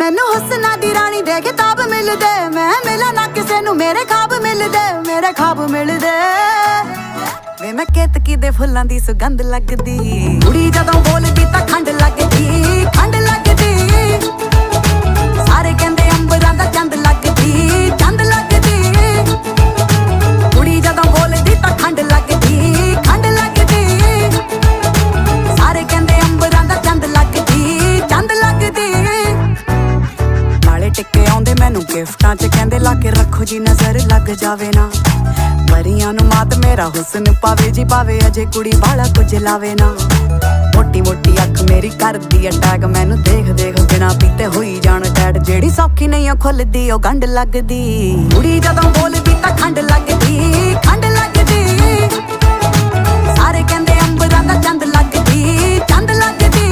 मैनू हुस्ना दी रानी दे किताब मिलदे, मैं मिला ना किसे नू मेरे ख्वाब मिलदे, मेरे ख्वाब मिलदे। वे मैं केतकी दे फुल्लां दी सुगंध लगदी, कुड़ी जदों बोलदी तां खंड लगदी, खंड लगदी। सारे कहंदे अंबरां दा चंद लगदी, चंद लगदी। कुड़ी जदों बोलदी तां खंड लगदी, खंड लगदी। सारे कहंदे अंबरां दा चंद लगदी, चंद लगदी। नाले टिक्के आउंदे मैनू गिफ्टां च कहंदे ला के रखो जी नज़र लग जावे ना। परियां नू मात मेरा हुस्न पावे जी पावे, अजे कुड़ी बाला कुछ लावे ना। मोटी मोटी अख मेरी करदी अटैक, मैनू देख देख बिना पीते होई जान टैट। जेड़ी सौखी नहीं खुलदी ओ गंढ लगदी, कुड़ी जदों बोलदी तां खंड लगदी, खंड लगदी। सारे कहंदे अंबरां दा चंद लगदी, चंद लगदी।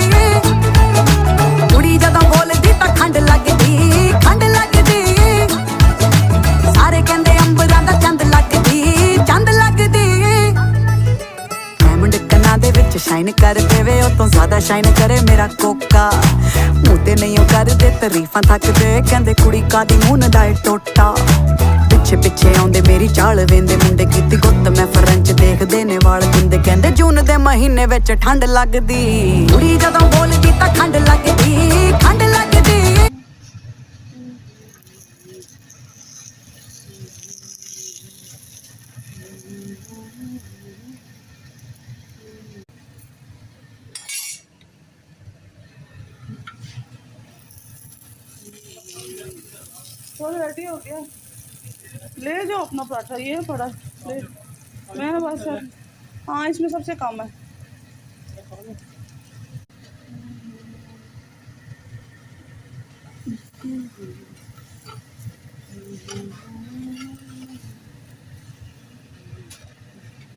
कुड़ी जदों बोलदी तां खंड लगदी, खंड लगदी। सारे कहंदे अंबरां दा चंद लगदी, चंद लगदी। डायमंड कन्नां दे विच शाइन कर देवे, ओ तों ज़्यादा शाइन करे मेरा कोका। मूंह ते नहीं करदे तरीफां थकदे, कहंदे कुड़ी कादी मून दा टोटा। पिछे पिछे आउंदे मेरी चाल वेंदे मुंडे, कीती गुत्त मैं फ्रेंच देखदे ने वाल गुंदे। कहंदे जून दे महीने विच ठंड लगदी, कुड़ी जदों बोलदी तां खंड लगदी, खंड लगदी। तो रेडी हो गया, ले जाओ अपना पराठा, ये पड़ा ले। मैं बस हाँ इसमें सबसे कम है।